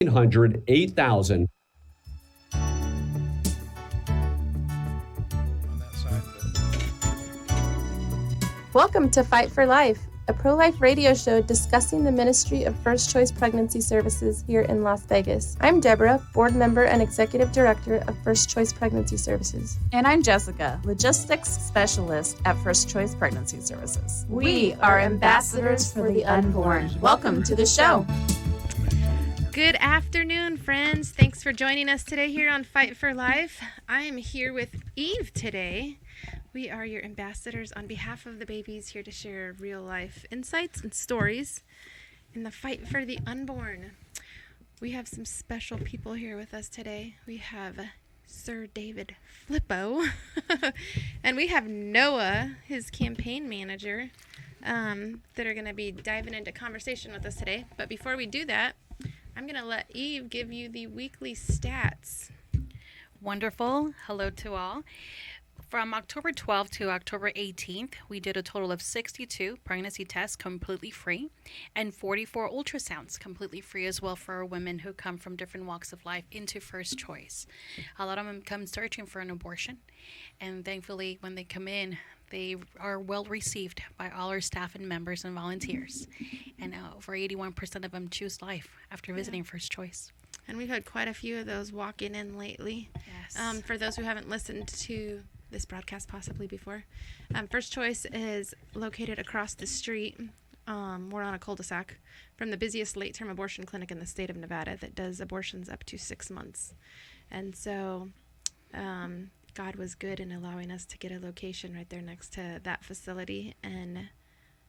1-800-8000. Welcome to Fight for Life, a pro-life radio show discussing the ministry of First Choice Pregnancy Services here in Las Vegas. I'm Deborah, board member and executive director of First Choice Pregnancy Services. And I'm Jessica, logistics specialist at First Choice Pregnancy Services. We are ambassadors for the unborn. Welcome to the show. Good afternoon, friends. Thanks for joining us today here on Fight for Life. I am here with Eve today. We are your ambassadors on behalf of the babies, here to share real-life insights and stories in the fight for the unborn. We have some special people here with us today. We have Sir David Flippo, and we have Noah, his campaign manager, that are going to be diving into conversation with us today. But before we do that, I'm going to let Eve give you the weekly stats. Wonderful. Hello to all. From October 12th to October 18th, we did a total of 62 pregnancy tests completely free and 44 ultrasounds completely free as well for women who come from different walks of life into First Choice. A lot of them come searching for an abortion, and thankfully when they come in, they are well received by all our staff and members and volunteers. And over 81% of them choose life after visiting First Choice. And we've had quite a few of those walking in lately. Yes. For those who haven't listened to this broadcast possibly before, First Choice is located across the street. We're on a cul-de-sac from the busiest late-term abortion clinic in the state of Nevada that does abortions up to 6 months. And so God was good in allowing us to get a location right there next to that facility, and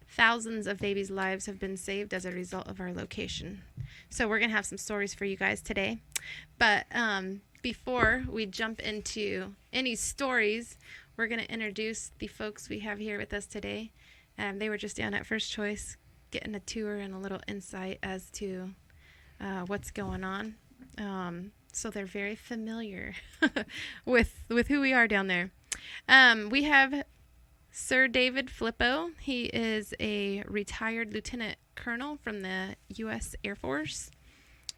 thousands of babies' lives have been saved as a result of our location. So we're going to have some stories for you guys today. But before we jump into any stories, we're going to introduce the folks we have here with us today. They were just down at First Choice getting a tour and a little insight as to what's going on. So they're very familiar with who we are down there. We have Sir David Flippo. He is a retired lieutenant colonel from the U.S. Air Force,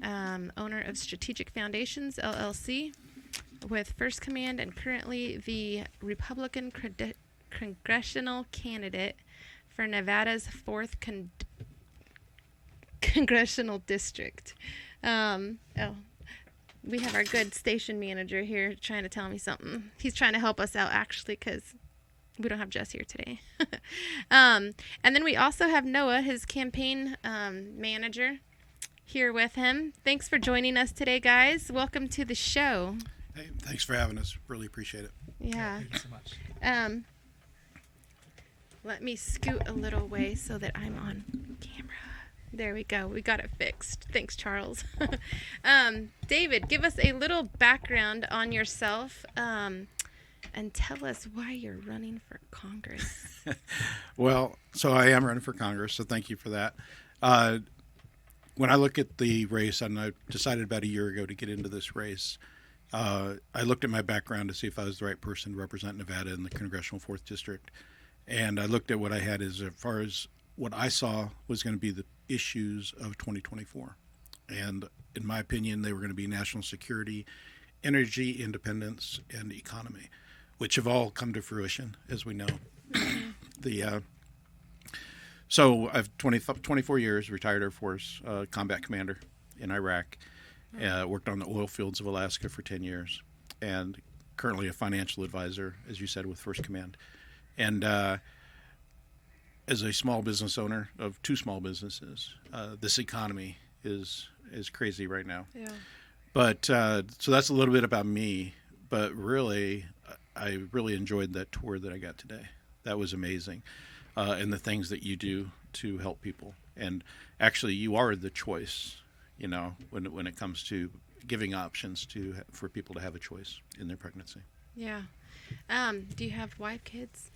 owner of Strategic Foundations, LLC, with First Command, and currently the Republican congressional candidate for Nevada's 4th Congressional District. We have our good station manager here trying to tell me something. He's trying to help us out, actually, because we don't have Jess here today. And then we also have Noah, his campaign manager, here with him. Thanks for joining us today, guys. Welcome to the show. Hey, thanks for having us. Really appreciate it. Yeah. Thank you so much. Let me scoot a little way so that I'm on camera. There we go. We got it fixed. Thanks, Charles. David, give us a little background on yourself, and tell us why you're running for Congress. Well, so I am running for Congress, so thank you for that. When I look at the race, and I decided about a year ago to get into this race, I looked at my background to see if I was the right person to represent Nevada in the Congressional 4th District. And I looked at what I had as far as what I saw was going to be the issues of 2024. And in my opinion, they were going to be national security, energy independence, and economy, which have all come to fruition, as we know. So I've 24 years, retired Air Force, combat commander in Iraq, worked on the oil fields of Alaska for 10 years, and currently a financial advisor, as you said, with First Command. And as a small business owner of 2 small businesses, this economy is crazy right now. Yeah. But so that's a little bit about me. But really, I really enjoyed that tour that I got today. That was amazing, and the things that you do to help people. And actually, you are the choice. You know, when it comes to giving options for people to have a choice in their pregnancy. Yeah. Do you have wife, kids?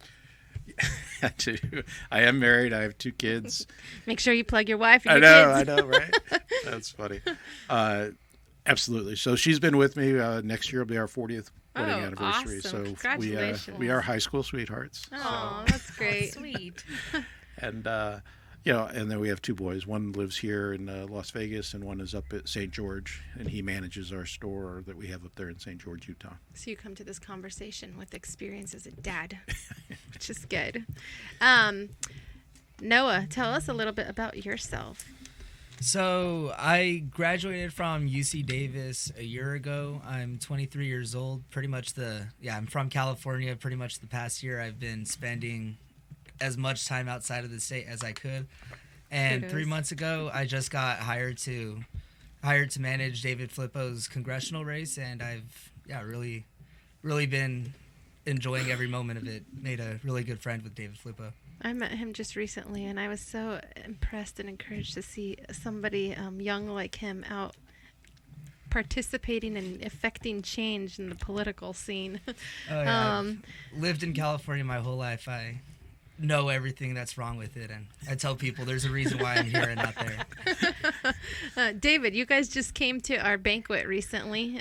I do. I am married. I have 2 kids. Make sure you plug your wife and I your know, kids. I know, right? That's funny. Absolutely. So she's been with me. Next year will be our 40th wedding anniversary. Awesome. So Congratulations. we are high school sweethearts. Oh, that's great. Sweet. And And then we have two boys. One lives here in Las Vegas, and one is up at St. George, and he manages our store that we have up there in St. George, Utah. So you come to this conversation with experience as a dad, which is good. Noah, tell us a little bit about yourself. So I graduated from UC Davis a year ago. I'm 23 years old. I'm from California. Pretty much the past year I've been spending as much time outside of the state as I could. And Kudos. 3 months ago, I just got hired to manage David Flippo's congressional race, and I've really been enjoying every moment of it. Made a really good friend with David Flippo. I met him just recently, and I was so impressed and encouraged to see somebody young like him out participating and affecting change in the political scene. Oh, yeah. I've lived in California my whole life. I know everything that's wrong with it, and I tell people there's a reason why I'm here and not there. David, you guys just came to our banquet recently.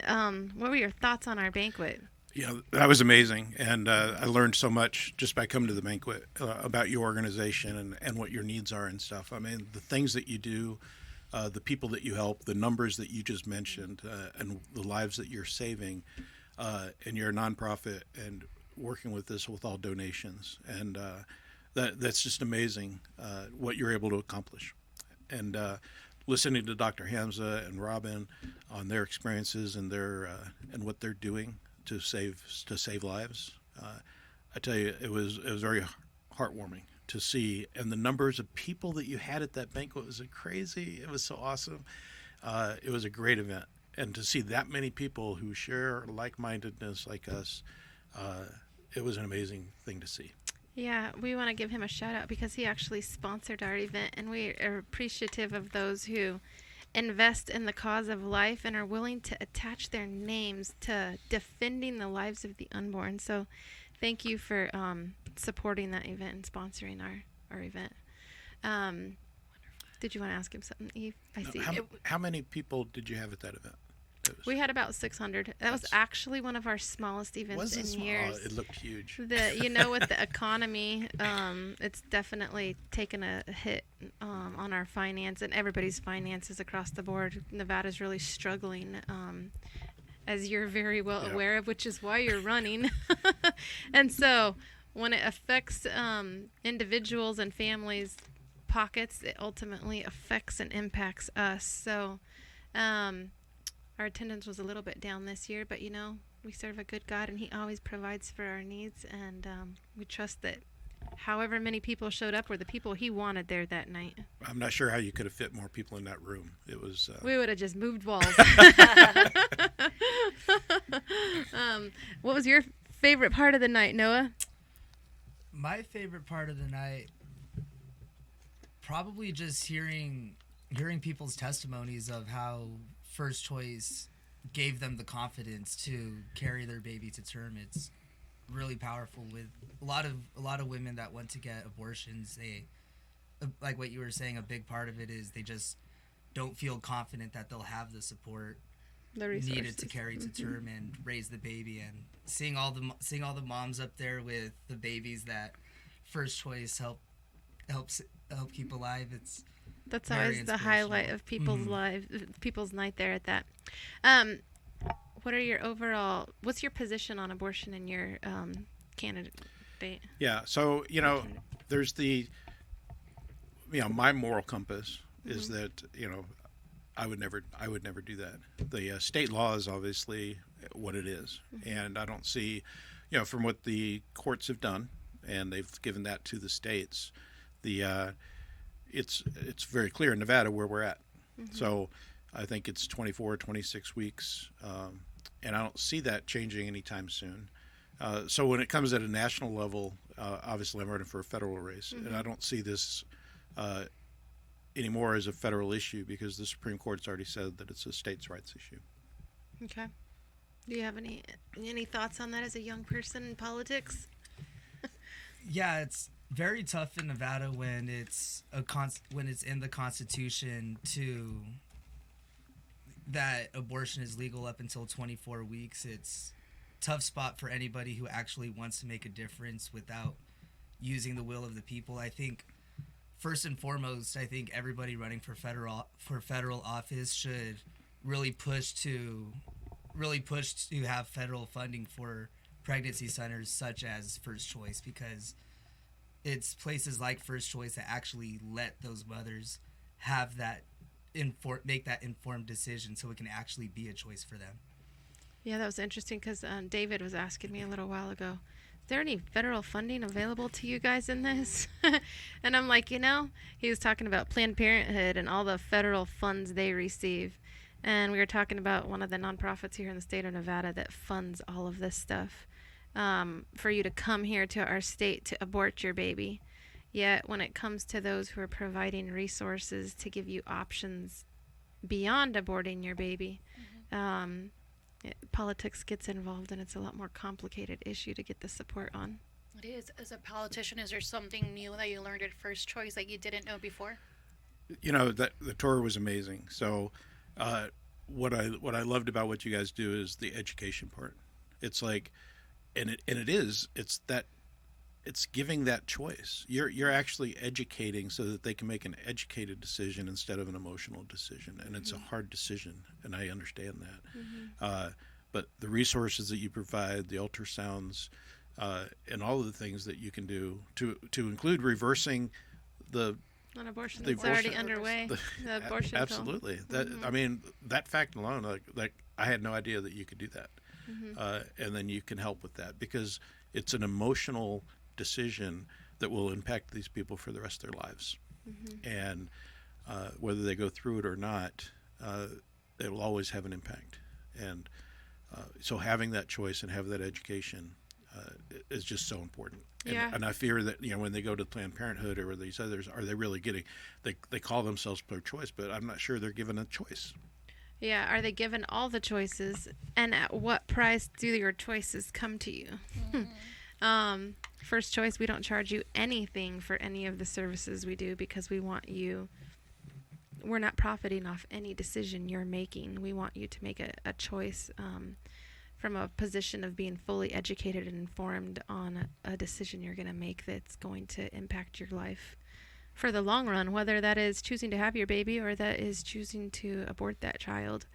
What were your thoughts on our banquet? Yeah, that was amazing, and I learned so much just by coming to the banquet about your organization and what your needs are and stuff. I mean, the things that you do, the people that you help, the numbers that you just mentioned, and the lives that you're saving, and you're a nonprofit and working with this with all donations, and that's just amazing what you're able to accomplish. And listening to Dr. Hamza and Robin on their experiences and their and what they're doing to save lives, I tell you, it was very heartwarming to see, and the numbers of people that you had at that banquet was crazy. It was so awesome. It was a great event, and to see that many people who share like-mindedness like us, it was an amazing thing to see. Yeah, we want to give him a shout out because he actually sponsored our event, and we are appreciative of those who invest in the cause of life and are willing to attach their names to defending the lives of the unborn. So thank you for supporting that event and sponsoring our event. Did you want to ask him something, Eve? I see. How many people did you have at that event? We had about 600. That was actually one of our smallest events in years. It looked huge. With the economy, it's definitely taken a hit on our finance and everybody's finances across the board. Nevada's really struggling, as you're very well aware of, which is why you're running. And so when it affects individuals and families' pockets, it ultimately affects and impacts us. So our attendance was a little bit down this year, but we serve a good God, and He always provides for our needs, and we trust that however many people showed up were the people He wanted there that night. I'm not sure how you could have fit more people in that room. It was. We would have just moved walls. What was your favorite part of the night, Noah? My favorite part of the night, probably just hearing people's testimonies of how First Choice gave them the confidence to carry their baby to term. It's really powerful. With a lot of women that want to get abortions, they, like what you were saying, a big part of it is they just don't feel confident that they'll have the support needed to carry to term and raise the baby. And seeing all the moms up there with the babies that First Choice helps keep alive, that's always the highlight of people's lives, people's night there at that. What's your position on abortion in your candidate? Yeah, so there's my moral compass is that I would never do that. The state law is obviously what it is, and I don't see, from what the courts have done, and they've given that to the states, it's very clear in Nevada where we're at. So I think it's 24, 26 weeks, and I don't see that changing anytime soon. So when it comes at a national level, obviously I'm running for a federal race, and I don't see this anymore as a federal issue because the Supreme Court's already said that it's a states' rights issue. Okay. Do you have any thoughts on that as a young person in politics? Yeah, it's very tough in Nevada when it's in the Constitution that abortion is legal up until 24 weeks. It's a tough spot for anybody who actually wants to make a difference without using the will of the people. I think first and foremost, I think everybody running for federal office should really push to have federal funding for pregnancy centers such as First Choice, because it's places like First Choice that actually let those mothers have that make that informed decision, so it can actually be a choice for them. Yeah, that was interesting because David was asking me a little while ago, is there any federal funding available to you guys in this? And I'm like, he was talking about Planned Parenthood and all the federal funds they receive. And we were talking about one of the nonprofits here in the state of Nevada that funds all of this stuff for you to come here to our state to abort your baby. Yet when it comes to those who are providing resources to give you options beyond aborting your baby, politics gets involved, and it's a lot more complicated issue to get the support on. It is. As a politician, is there something new that you learned at First Choice that you didn't know before? That the tour was amazing. So what I loved about what you guys do is the education part. It's like, it's giving that choice. You're actually educating so that they can make an educated decision instead of an emotional decision, and it's a hard decision, and I understand that. But the resources that you provide, the ultrasounds, and all of the things that you can do to include reversing the An abortion that's already underway. The abortion absolutely. That I mean, that fact alone, like I had no idea that you could do that, and then you can help with that because it's an emotional decision that will impact these people for the rest of their lives, and whether they go through it or not, it will always have an impact. And so having that choice and have that education is just so important. And I fear that when they go to Planned Parenthood or these others, are they really getting? They call themselves pro-choice, but I'm not sure they're given a choice. Yeah, are they given all the choices, and at what price do your choices come to you? First Choice, we don't charge you anything for any of the services we do because we want you. We're not profiting off any decision you're making. We want you to make a choice from a position of being fully educated and informed on a decision you're going to make that's going to impact your life for the long run, whether that is choosing to have your baby or that is choosing to abort that child.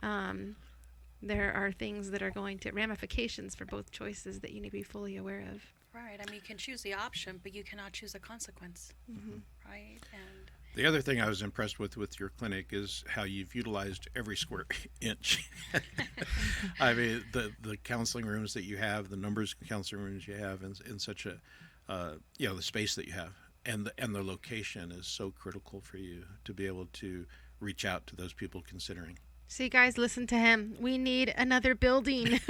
There are things that are going to ramifications for both choices that you need to be fully aware of. Right. I mean, you can choose the option, but you cannot choose a consequence. Right. And the other thing I was impressed with your clinic is how you've utilized every square inch. I mean, the counseling rooms that you have, the numbers of counseling rooms you have, in such a the space that you have, and the location is so critical for you to be able to reach out to those people considering. See, guys, listen to him. We need another building.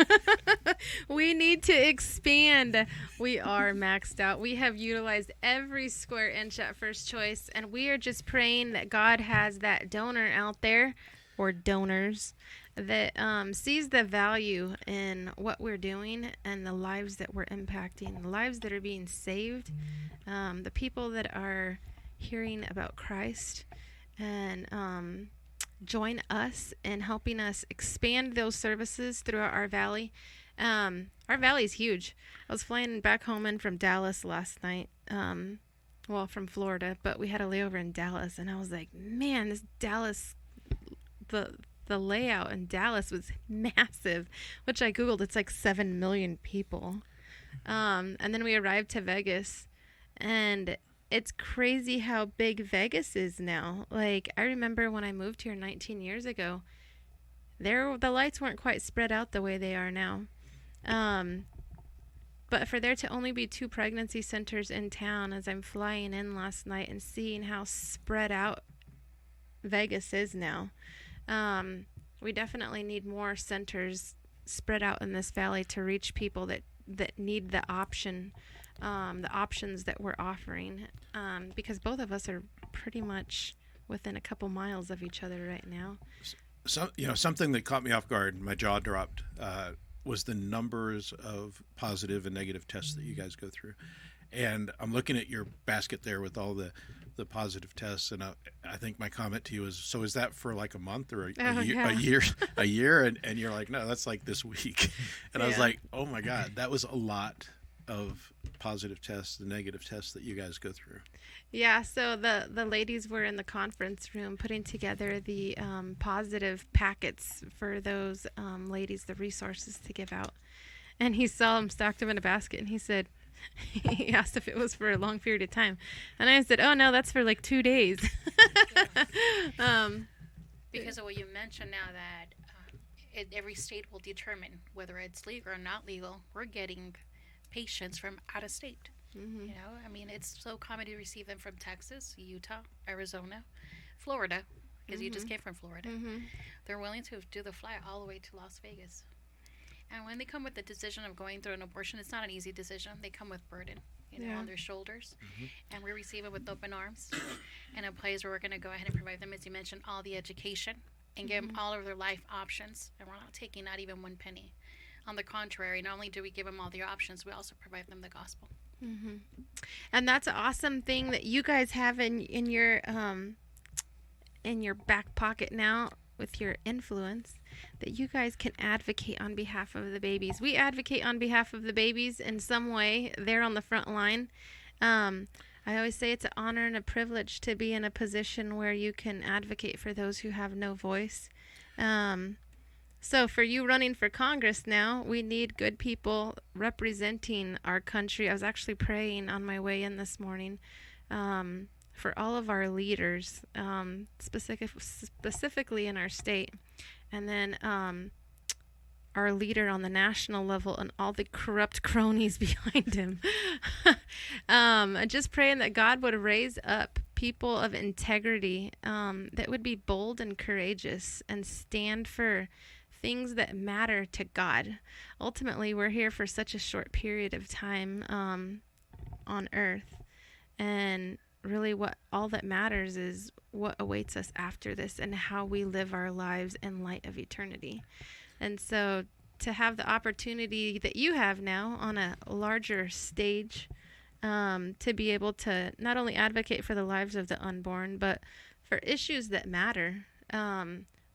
We need to expand. We are maxed out. We have utilized every square inch at First Choice, and we are just praying that God has that donor out there, or donors, that sees the value in what we're doing and the lives that we're impacting, the lives that are being saved, the people that are hearing about Christ, and join us in helping us expand those services throughout our valley. Our valley is huge. I was flying back home in from Dallas last night, from Florida, but we had a layover in Dallas, and I was like, man, this Dallas, the layout in Dallas was massive, which I Googled. It's like 7 million people. And then we arrived to Vegas, and it's crazy how big Vegas is now. Like, I remember when I moved here 19 years ago, the lights weren't quite spread out the way they are now. But for there to only be 2 pregnancy centers in town, as I'm flying in last night and seeing how spread out Vegas is now, we definitely need more centers spread out in this valley to reach people that need the options that we're offering, because both of us are pretty much within a couple miles of each other right now. So, something that caught me off guard, my jaw dropped, was the numbers of positive and negative tests that you guys go through. And I'm looking at your basket there with all the positive tests, and I think my comment to you is, so is that for like a month or a year? And you're like, no, that's like this week. And I was like, oh my God, that was a lot of positive tests, the negative tests that you guys go through? Yeah, so the ladies were in the conference room putting together the positive packets for those ladies, the resources to give out. And he saw them, stacked them in a basket, and he said, he asked if it was for a long period of time. And I said, oh, no, that's for like 2 days. Because of what you mentioned now that every state will determine whether it's legal or not legal. We're getting patients from out of state. Mm-hmm. You know, I mean, it's so common to receive them from Texas, Utah, Arizona, Florida, because you just came from Florida. Mm-hmm. They're willing to do the flight all the way to Las Vegas. And when they come with the decision of going through an abortion, it's not an easy decision. They come with burden, on their shoulders. And we receive it with open arms and a place where we're going to go ahead and provide them, as you mentioned, all the education and give them all of their life options. And we're not taking not even one penny. On the contrary, not only do we give them all the options, we also provide them the gospel. Mm-hmm. And that's an awesome thing that you guys have in your back pocket now with your influence, that you guys can advocate on behalf of the babies. We advocate on behalf of the babies in some way. They're on the front line. I always say it's an honor and a privilege to be in a position where you can advocate for those who have no voice. So for you running for Congress now, we need good people representing our country. I was actually praying on my way in this morning for all of our leaders, specifically in our state. And then our leader on the national level and all the corrupt cronies behind him. Just praying that God would raise up people of integrity that would be bold and courageous and stand for things that matter to God. Ultimately, we're here for such a short period of time on earth. And really what all that matters is what awaits us after this and how we live our lives in light of eternity. And so to have the opportunity that you have now on a larger stage, to be able to not only advocate for the lives of the unborn, but for issues that matter.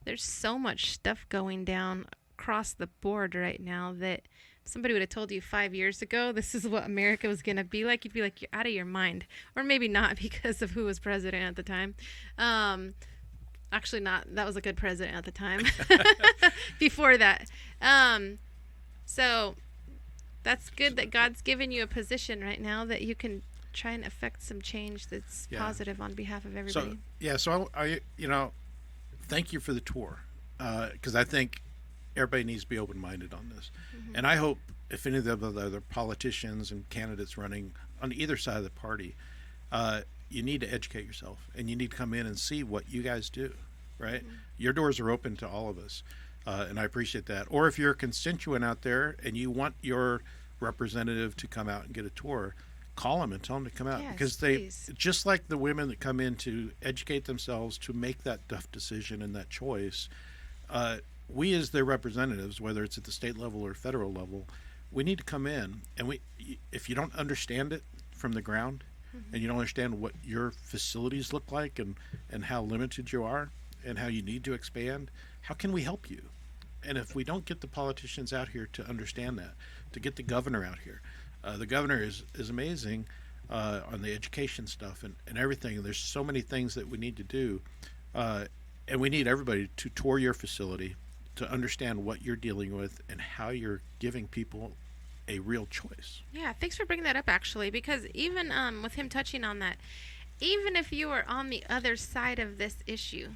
There's so much stuff going down across the board right now that if somebody would have told you 5 years ago this is what America was going to be like, you'd be like, you're out of your mind. Or maybe not, because of who was president at the time. Actually not. That was a good president at the time. Before that. So that's good that God's given you a position right now that you can try and affect some change that's positive on behalf of everybody. So I thank you for the tour, because I think everybody needs to be open-minded on this. And I hope if any of the other politicians and candidates running on either side of the party, you need to educate yourself, and you need to come in and see what you guys do, right? Your doors are open to all of us, and I appreciate that. Or if you're a constituent out there and you want your representative to come out and get a tour, call them and tell them to come out, because please. Just like the women that come in to educate themselves to make that tough decision and that choice, we as their representatives, whether it's at the state level or federal level, we need to come in, and if you don't understand it from the ground, and you don't understand what your facilities look like and how limited you are and how you need to expand, how can we help you? And if we don't get the politicians out here to understand that, to get the governor out here, the governor is amazing on the education stuff and everything. And there's so many things that we need to do. And we need everybody to tour your facility to understand what you're dealing with and how you're giving people a real choice. Yeah, thanks for bringing that up, actually, because even with him touching on that, even if you are on the other side of this issue,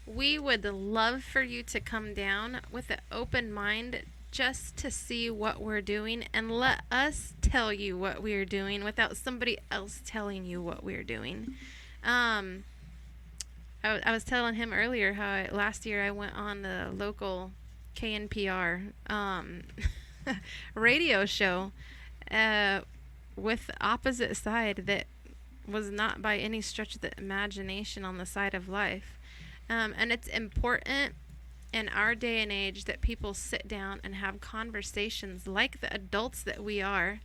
we would love for you to come down with an open mind just to see what we're doing and let us tell you what we're doing without somebody else telling you what we're doing. I was telling him earlier how last year I went on the local KNPR radio show with the opposite side that was not by any stretch of the imagination on the side of life. And it's important in our day and age that people sit down and have conversations like the adults that we are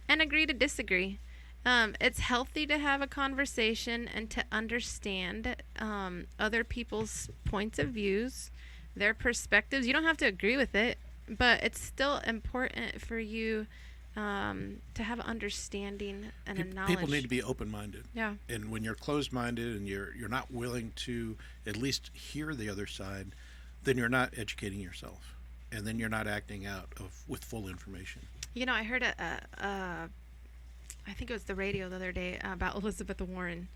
and agree to disagree. It's healthy to have a conversation and to understand other people's points of views, their perspectives. You don't have to agree with it, but it's still important for you to have understanding and a knowledge. People need to be open-minded. Yeah. And when you're closed-minded and you're not willing to at least hear the other side, then you're not educating yourself, and then you're not acting out with full information. You know, I heard I think it was the radio the other day about Elizabeth Warren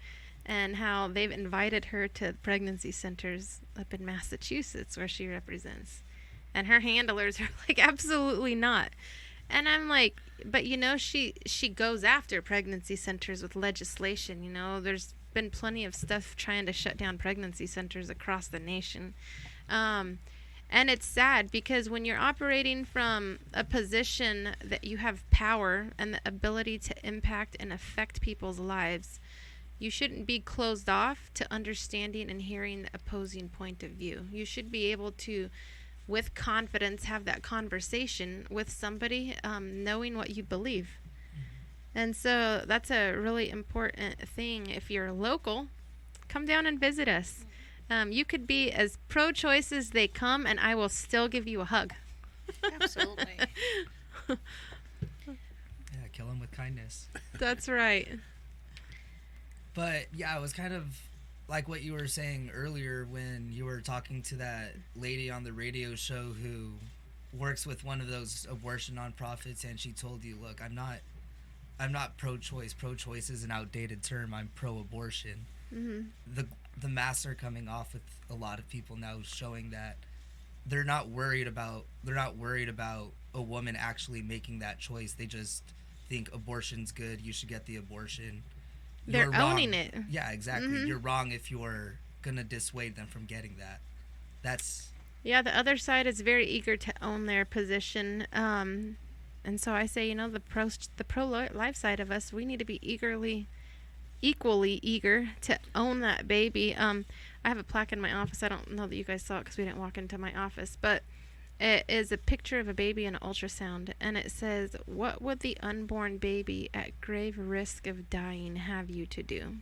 and how they've invited her to pregnancy centers up in Massachusetts where she represents. And her handlers are like, absolutely not. And I'm like, but you know, she goes after pregnancy centers with legislation. You know, there's been plenty of stuff trying to shut down pregnancy centers across the nation. And it's sad because when you're operating from a position that you have power and the ability to impact and affect people's lives, you shouldn't be closed off to understanding and hearing the opposing point of view. You should be able to, with confidence, have that conversation with somebody, knowing what you believe. And so that's a really important thing. If you're local, come down and visit us. You could be as pro-choice as they come, and I will still give you a hug. Absolutely. Yeah, kill them with kindness. That's right. But yeah, it was kind of like what you were saying earlier when you were talking to that lady on the radio show who works with one of those abortion nonprofits, and she told you, look, I'm not pro-choice. Pro-choice is an outdated term. I'm pro-abortion. Mm-hmm. The masks are coming off with a lot of people now, showing that they're not worried about a woman actually making that choice. They just think abortion's good. You should get the abortion. They're owning it. Yeah, exactly. Mm-hmm. You're wrong if you're gonna dissuade them from getting that. Yeah, the other side is very eager to own their position. And so I say, you know, the pro-life side of us, we need to be equally eager to own that baby. I have a plaque in my office. I don't know that you guys saw it because we didn't walk into my office, but it is a picture of a baby in an ultrasound, and it says, what would the unborn baby at grave risk of dying have you to do?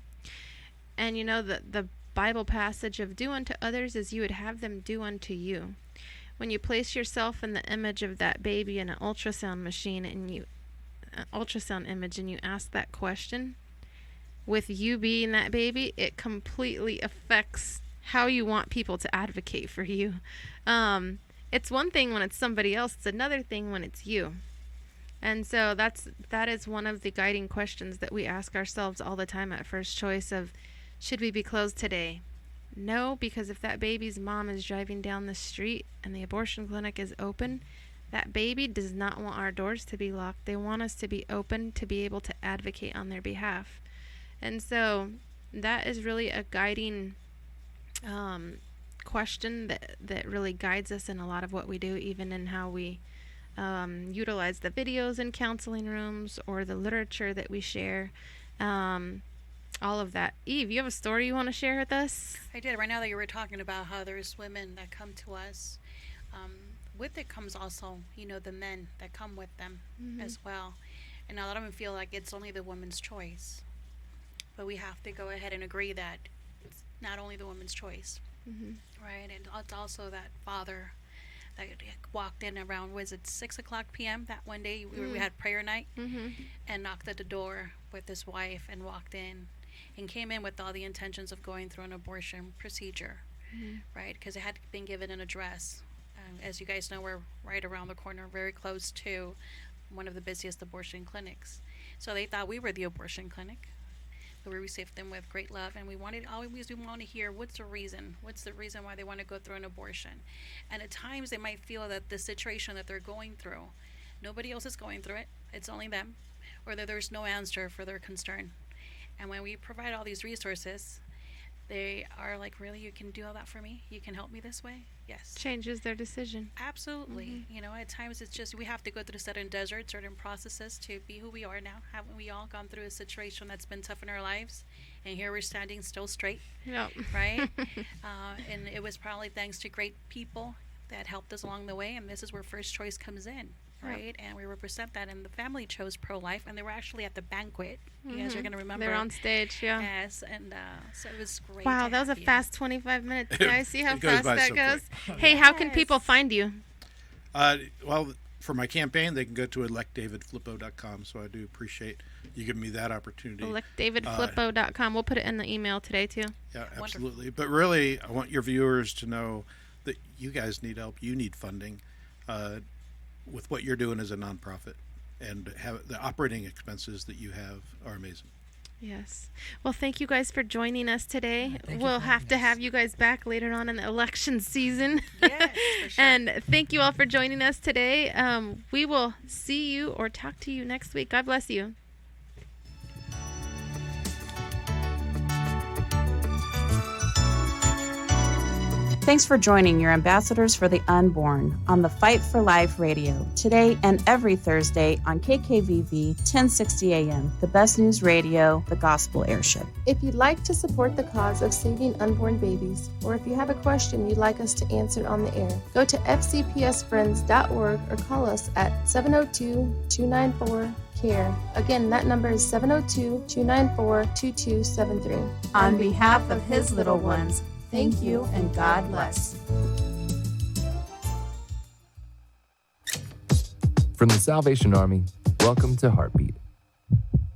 And you know, the Bible passage of do unto others as you would have them do unto you. When you place yourself in the image of that baby in an ultrasound machine and ultrasound image, and you ask that question, with you being that baby, it completely affects how you want people to advocate for you. It's one thing when it's somebody else. It's another thing when it's you. And so that is one of the guiding questions that we ask ourselves all the time at First Choice of, should we be closed today? No, because if that baby's mom is driving down the street and the abortion clinic is open, that baby does not want our doors to be locked. They want us to be open to be able to advocate on their behalf. And so that is really a guiding question that really guides us in a lot of what we do, even in how we utilize the videos in counseling rooms or the literature that we share, all of that. Eve, you have a story you want to share with us? I did. Right now that you were talking about how there's women that come to us, with it comes also, you know, the men that come with them as well. And a lot of them feel like it's only the woman's choice. But we have to go ahead and agree that it's not only the woman's choice, right? And it's also that father that walked in around, was it 6 o'clock p.m. that one day we had prayer night, and knocked at the door with his wife and walked in and came in with all the intentions of going through an abortion procedure, right? Because it had been given an address. As you guys know, we're right around the corner, very close to one of the busiest abortion clinics. So they thought we were the abortion clinic. But we received them with great love, and we want to hear what's the reason why they want to go through an abortion. And at times they might feel that the situation that they're going through, nobody else is going through it, it's only them, or that there's no answer for their concern. And when we provide all these resources, they are like, really, you can do all that for me? You can help me this way? Yes. Changes their decision. Absolutely. You know, at times it's just we have to go through certain processes to be who we are now. Haven't we all gone through a situation that's been tough in our lives? And here we're standing still straight. Yep. Right? And it was probably thanks to great people that helped us along the way. And this is where First Choice comes in. Right, and we represent that, and the family chose pro-life, and they were actually at the banquet. You guys are going to remember. They're on stage, yeah. Yes, and so it was great. Wow, that was a fast 25 minutes, guys. See how It goes fast by that so goes? quick. Hey, how can people find you? Well, for my campaign, they can go to electdavidflippo.com. So I do appreciate you giving me that opportunity. electdavidflippo.com. We'll put it in the email today, too. Yeah, absolutely. Wonderful. But really, I want your viewers to know that you guys need help. You need funding with what you're doing as a nonprofit. And have the operating expenses that you have are amazing. Yes. Well, thank you guys for joining us today. We'll have to have you guys back later on in the election season. Yes, for sure. And thank you all for joining us today. We will see you or talk to you next week. God bless you. Thanks for joining your ambassadors for the unborn on the Fight for Life radio today and every Thursday on KKVV 1060 AM, the best news radio, the gospel airship. If you'd like to support the cause of saving unborn babies, or if you have a question you'd like us to answer on the air, go to fcpsfriends.org or call us at 702-294-CARE. Again, that number is 702-294-2273. On behalf of his little ones, thank you and God bless. From the Salvation Army, welcome to Heartbeat,